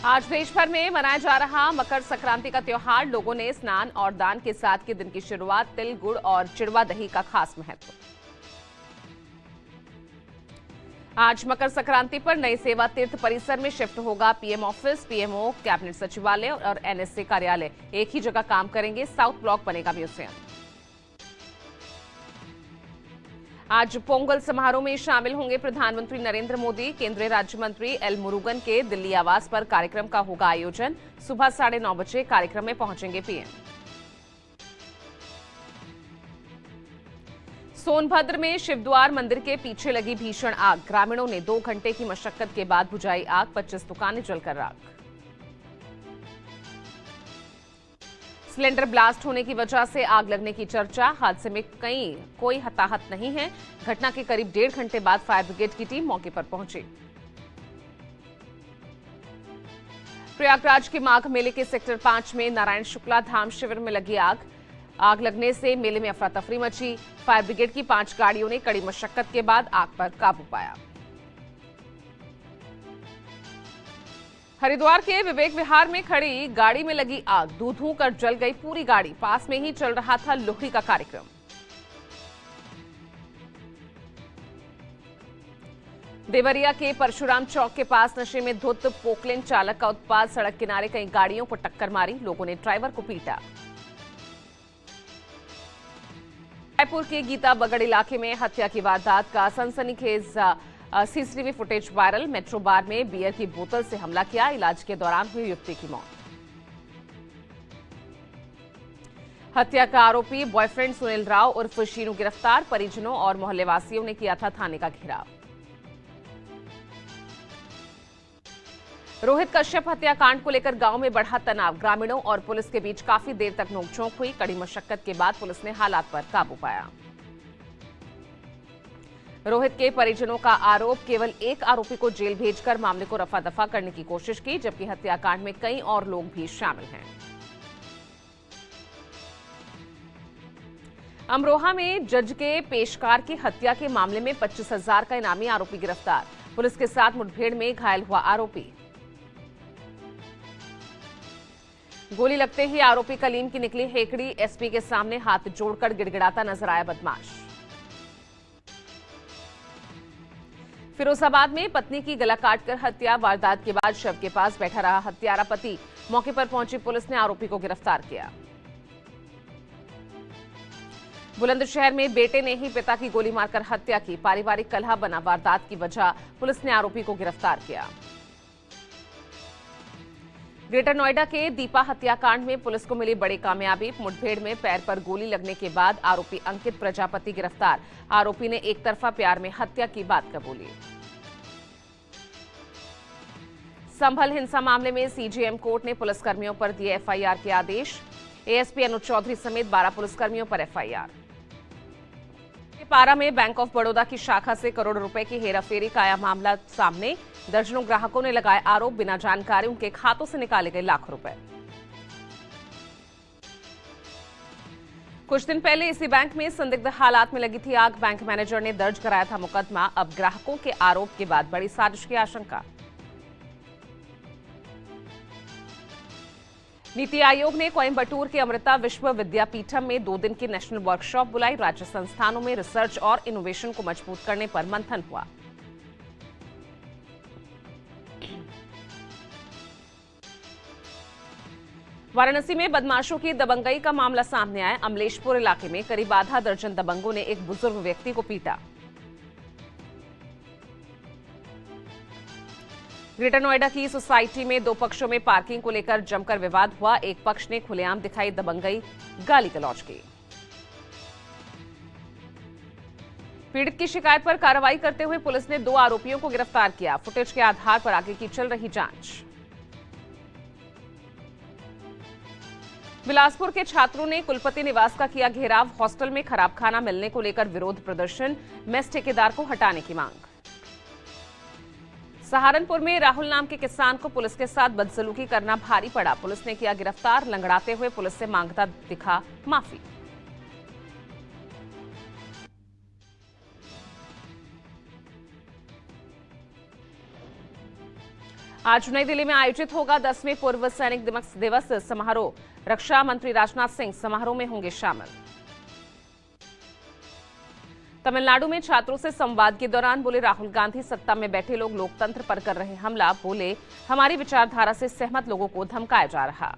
आज देश भर में मनाया जा रहा मकर संक्रांति का त्योहार। लोगों ने स्नान और दान के साथ के दिन की शुरुआत तिल, गुड़ और चिड़वा दही का खास महत्व। आज मकर संक्रांति पर नई सेवा तीर्थ परिसर में शिफ्ट होगा पीएम ऑफिस, पीएमओ, कैबिनेट सचिवालय और एनएसए कार्यालय एक ही जगह काम करेंगे। साउथ ब्लॉक बनेगा म्यूजियम। आज पोंगल समारोह में शामिल होंगे प्रधानमंत्री नरेंद्र मोदी। केंद्रीय राज्य मंत्री एल मुरुगन के दिल्ली आवास पर कार्यक्रम का होगा आयोजन। सुबह 9:30 बजे कार्यक्रम में पहुंचेंगे पीएम। सोनभद्र में शिवद्वार मंदिर के पीछे लगी भीषण आग। ग्रामीणों ने 2 घंटे की मशक्कत के बाद बुझाई आग। 25 दुकानें जलकर राख। सिलेंडर ब्लास्ट होने की वजह से आग लगने की चर्चा। हादसे में कोई हताहत नहीं है। घटना के करीब 1.5 घंटे बाद फायर ब्रिगेड की टीम मौके पर पहुंची। प्रयागराज के माघ मेले के सेक्टर 5 में नारायण शुक्ला धाम शिविर में लगी आग। आग लगने से मेले में अफरा तफरी मची। फायर ब्रिगेड की 5 गाड़ियों ने कड़ी मशक्कत के बाद आग पर काबू पाया। हरिद्वार के विवेक विहार में खड़ी गाड़ी में लगी आग। धू कर जल गई पूरी गाड़ी। पास में ही चल रहा था लोहड़ी का कार्यक्रम। देवरिया के परशुराम चौक के पास नशे में धुत पोकलेन चालक का उत्पात। सड़क किनारे कई गाड़ियों को टक्कर मारी। लोगों ने ड्राइवर को पीटा। रायपुर के गीता बगड़ इलाके में हत्या की वारदात का सनसनीखेज सीसीटीवी फुटेज वायरल। मेट्रो बार में बियर की बोतल से हमला किया। इलाज के दौरान हुई युवती की मौत। हत्या का आरोपी बॉयफ्रेंड सुनील राव उर्फ शीनू गिरफ्तार। परिजनों और मोहल्लेवासियों ने किया था थाने का घेराव। रोहित कश्यप हत्याकांड को लेकर गांव में बढ़ा तनाव। ग्रामीणों और पुलिस के बीच काफी देर तक नोकझोंक हुई। कड़ी मशक्कत के बाद पुलिस ने हालात पर काबू पाया। रोहित के परिजनों का आरोप, केवल एक आरोपी को जेल भेजकर मामले को रफा दफा करने की कोशिश की, जबकि हत्याकांड में कई और लोग भी शामिल हैं। अमरोहा में जज के पेशकार की हत्या के मामले में 25,000 का इनामी आरोपी गिरफ्तार। पुलिस के साथ मुठभेड़ में घायल हुआ आरोपी। गोली लगते ही आरोपी कलीम की निकली हेकड़ी। एसपी के सामने हाथ जोड़कर गिड़गिड़ाता नजर आया बदमाश। फिरोजाबाद में पत्नी की गला काटकर हत्या। वारदात के बाद शव के पास बैठा रहा हत्यारा पति। मौके पर पहुंची पुलिस ने आरोपी को गिरफ्तार किया। बुलंदशहर में बेटे ने ही पिता की गोली मारकर हत्या की। पारिवारिक कलह बना वारदात की वजह। पुलिस ने आरोपी को गिरफ्तार किया। ग्रेटर नोएडा के दीपा हत्याकांड में पुलिस को मिली बड़ी कामयाबी। मुठभेड़ में पैर पर गोली लगने के बाद आरोपी अंकित प्रजापति गिरफ्तार। आरोपी ने एक तरफा प्यार में हत्या की बात कबूली। संभल हिंसा मामले में सीजेएम कोर्ट ने पुलिसकर्मियों पर दिए एफआईआर के आदेश। एएसपी अनुज चौधरी समेत 12 पुलिसकर्मियों पर एफआईआर। पारा में बैंक ऑफ बड़ौदा की शाखा से करोड़ों रुपए की हेराफेरी का आया मामला सामने। दर्जनों ग्राहकों ने लगाए आरोप। बिना जानकारी उनके खातों से निकाले गए लाखों रुपए। कुछ दिन पहले इसी बैंक में संदिग्ध हालात में लगी थी आग। बैंक मैनेजर ने दर्ज कराया था मुकदमा। अब ग्राहकों के आरोप के बाद बड़ी साजिश की आशंका। नीति आयोग ने कोयंबटूर के अमृता विश्व विद्यापीठम में 2 दिन की नेशनल वर्कशॉप बुलाई। राज्य संस्थानों में रिसर्च और इनोवेशन को मजबूत करने पर मंथन हुआ। वाराणसी में बदमाशों की दबंगई का मामला सामने आया। अमलेशपुर इलाके में करीब आधा दर्जन दबंगों ने एक बुजुर्ग व्यक्ति को पीटा। ग्रेटर नोएडा की सोसाइटी में 2 पक्षों में पार्किंग को लेकर जमकर विवाद हुआ। एक पक्ष ने खुलेआम दिखाई दबंगई, गाली गलौज की। पीड़ित की शिकायत पर कार्रवाई करते हुए पुलिस ने 2 आरोपियों को गिरफ्तार किया। फुटेज के आधार पर आगे की चल रही जांच। बिलासपुर के छात्रों ने कुलपति निवास का किया घेराव। हॉस्टल में खराब खाना मिलने को लेकर विरोध प्रदर्शन। मेस ठेकेदार को हटाने की मांग। सहारनपुर में राहुल नाम के किसान को पुलिस के साथ बदसलूकी करना भारी पड़ा। पुलिस ने किया गिरफ्तार। लंगड़ाते हुए पुलिस से मांगता दिखा माफी। आज नई दिल्ली में आयोजित होगा 10वें पूर्व सैनिक दिवस समारोह। रक्षा मंत्री राजनाथ सिंह समारोह में होंगे शामिल। तमिलनाडु में छात्रों से संवाद के दौरान बोले राहुल गांधी, सत्ता में बैठे लोग लोकतंत्र पर कर रहे हमला। बोले हमारी विचारधारा से सहमत लोगों को धमकाया जा रहा।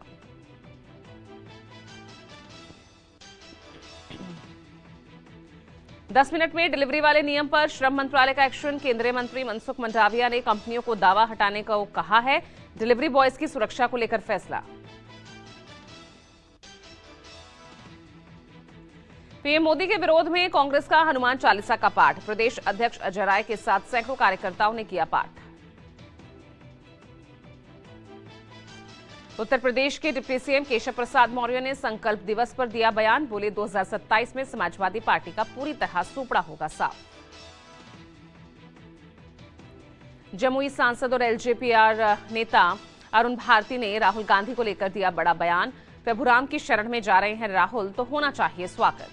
दस मिनट में डिलीवरी वाले नियम पर श्रम मंत्रालय का एक्शन। केंद्रीय मंत्री मनसुख मंडाविया ने कंपनियों को दावा हटाने को कहा है। डिलीवरी बॉयज की सुरक्षा को लेकर फैसला। पीएम मोदी के विरोध में कांग्रेस का हनुमान चालीसा का पाठ। प्रदेश अध्यक्ष अजय राय के साथ सैकड़ों कार्यकर्ताओं ने किया पाठ। उत्तर प्रदेश के डिप्टी सीएम केशव प्रसाद मौर्य ने संकल्प दिवस पर दिया बयान। बोले 2027 में समाजवादी पार्टी का पूरी तरह सूपड़ा होगा साफ। जमुई सांसद और एलजेपीआर नेता अरुण भारती ने राहुल गांधी को लेकर दिया बड़ा बयान। प्रभुराम की शरण में जा रहे हैं राहुल, तो होना चाहिए स्वागत।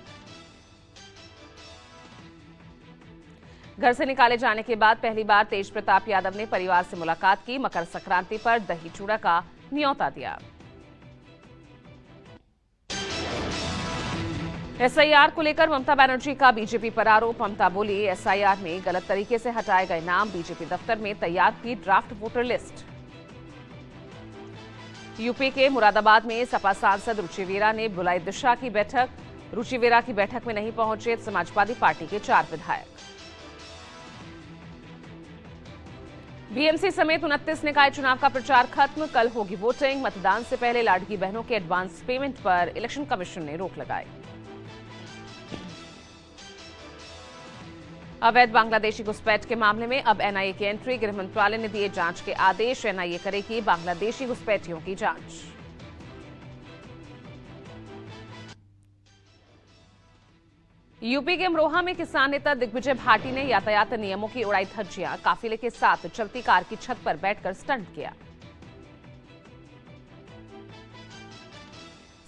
घर से निकाले जाने के बाद पहली बार तेज प्रताप यादव ने परिवार से मुलाकात की। मकर संक्रांति पर दही चूड़ा का न्योता दिया। एसआईआर को लेकर ममता बनर्जी का बीजेपी पर आरोप। ममता बोली एसआईआर में गलत तरीके से हटाए गए नाम। बीजेपी दफ्तर में तैयार की ड्राफ्ट वोटर लिस्ट। यूपी के मुरादाबाद में सपा सांसद रुचि वीरा ने बुलाई दिशा की बैठक। रुचि वीरा की बैठक में नहीं पहुंचे समाजवादी पार्टी के 4 विधायक। बीएमसी समेत 29 निकाय चुनाव का प्रचार खत्म। कल होगी वोटिंग। मतदान से पहले लाडकी बहनों के एडवांस पेमेंट पर इलेक्शन कमीशन ने रोक लगाई। अवैध बांग्लादेशी घुसपैठ के मामले में अब एनआईए की एंट्री। गृह मंत्रालय ने दिए जांच के आदेश। एनआईए करेगी बांग्लादेशी घुसपैठियों की जांच। यूपी के अमरोहा में किसान नेता दिग्विजय भाटी ने यातायात नियमों की उड़ाई धज्जियां। काफिले के साथ चलती कार की छत पर बैठकर स्टंट किया।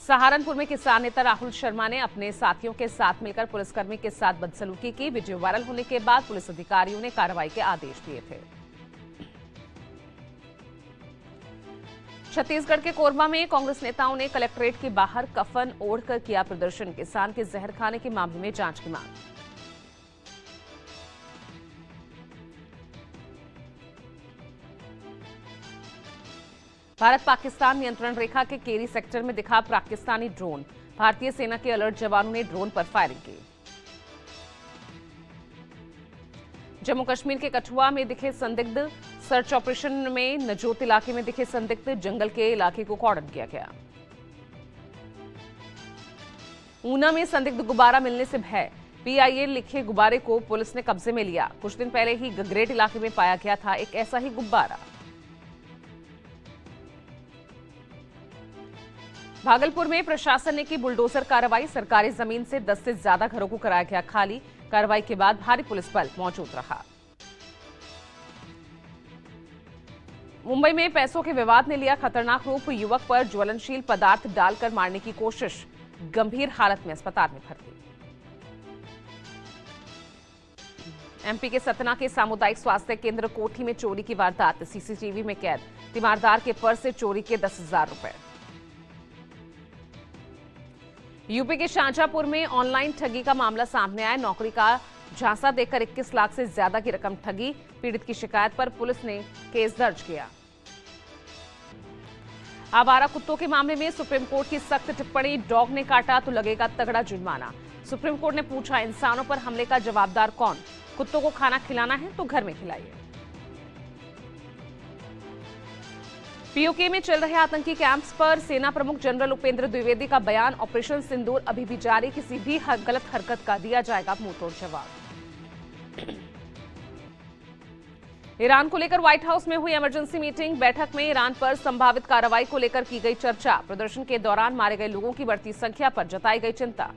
सहारनपुर में किसान नेता राहुल शर्मा ने अपने साथियों के साथ मिलकर पुलिसकर्मी के साथ बदसलूकी की। वीडियो वायरल होने के बाद पुलिस अधिकारियों ने कार्रवाई के आदेश दिए थे। छत्तीसगढ़ के कोरबा में कांग्रेस नेताओं ने कलेक्ट्रेट के बाहर कफन ओढ़कर किया प्रदर्शन। किसान के जहर खाने के मामले में जांच की मांग। भारत पाकिस्तान नियंत्रण रेखा के केरी सेक्टर में दिखा पाकिस्तानी ड्रोन। भारतीय सेना के अलर्ट जवानों ने ड्रोन पर फायरिंग की। जम्मू कश्मीर के कठुआ में दिखे संदिग्ध। सर्च ऑपरेशन में नजोत इलाके में दिखे संदिग्ध। जंगल के इलाके को कॉर्डन किया गया। ऊना में संदिग्ध गुब्बारा मिलने से भय। पीआईए लिखे गुब्बारे को पुलिस ने कब्जे में लिया। कुछ दिन पहले ही गगरेट इलाके में पाया गया था एक ऐसा ही गुब्बारा। भागलपुर में प्रशासन ने की बुलडोजर कार्रवाई। सरकारी जमीन से 10 से ज्यादा घरों को कराया गया खाली। कार्रवाई के बाद भारी पुलिस बल मौजूद रहा। मुंबई में पैसों के विवाद ने लिया खतरनाक रूप। युवक पर ज्वलनशील पदार्थ डालकर मारने की कोशिश। गंभीर हालत में अस्पताल में भर्ती। एमपी के सतना के सामुदायिक स्वास्थ्य केंद्र कोठी में चोरी की वारदात। सीसीटीवी में कैद। तीमारदार के पर्स से चोरी के 10,000 रुपए। यूपी के शाहजहांपुर में ऑनलाइन ठगी का मामला सामने आया। नौकरी का झांसा देकर 21 लाख से ज्यादा की रकम ठगी। पीड़ित की शिकायत पर पुलिस ने केस दर्ज किया। आवारा कुत्तों के मामले में सुप्रीम कोर्ट की सख्त टिप्पणी। डॉग ने काटा तो लगेगा तगड़ा जुर्माना। सुप्रीम कोर्ट ने पूछा इंसानों पर हमले का जवाबदार कौन। कुत्तों को खाना खिलाना है तो घर में खिलाइए। पीओके में चल रहे आतंकी कैंप्स पर सेना प्रमुख जनरल उपेंद्र द्विवेदी का बयान। ऑपरेशन सिंदूर अभी भी जारी। किसी भी गलत हरकत का दिया जाएगा मुंहतोड़ जवाब। ईरान को लेकर व्हाइट हाउस में हुई इमरजेंसी मीटिंग। बैठक में ईरान पर संभावित कार्रवाई को लेकर की गई चर्चा। प्रदर्शन के दौरान मारे गए लोगों की बढ़ती संख्या पर जताई गई चिंता।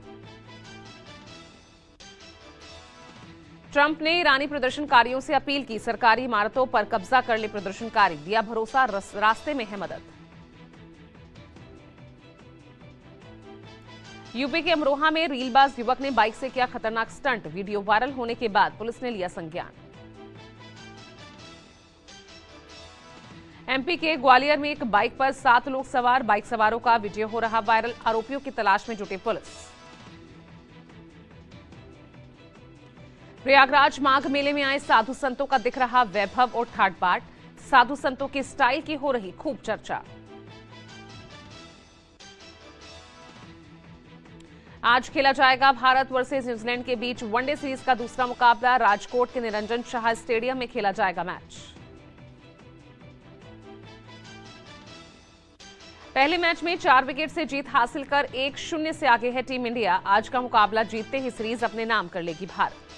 ट्रंप ने ईरानी प्रदर्शनकारियों से अपील की सरकारी इमारतों पर कब्जा कर ले प्रदर्शनकारी। दिया भरोसा रास्ते में है मदद। यूपी के अमरोहा में रीलबाज युवक ने बाइक से किया खतरनाक स्टंट। वीडियो वायरल होने के बाद पुलिस ने लिया संज्ञान। एमपी के ग्वालियर में एक बाइक पर 7 लोग सवार, बाइक सवारों का वीडियो हो रहा वायरल, आरोपियों की तलाश में जुटी पुलिस। प्रयागराज माघ मेले में आए साधु संतों का दिख रहा वैभव और ठाट बाट, साधु संतों की स्टाइल की हो रही खूब चर्चा। आज खेला जाएगा भारत वर्सेस न्यूजीलैंड के बीच वनडे सीरीज का दूसरा मुकाबला, राजकोट के निरंजन शाह स्टेडियम में खेला जाएगा मैच। पहले मैच में 4 विकेट से जीत हासिल कर 1-0 से आगे है टीम इंडिया। आज का मुकाबला जीतते ही सीरीज अपने नाम कर लेगी भारत।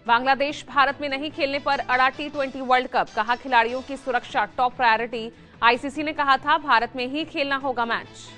बांग्लादेश भारत में नहीं खेलने पर अड़ा T20 वर्ल्ड कप, कहा खिलाड़ियों की सुरक्षा टॉप प्रायोरिटी। आईसीसी ने कहा था भारत में ही खेलना होगा मैच।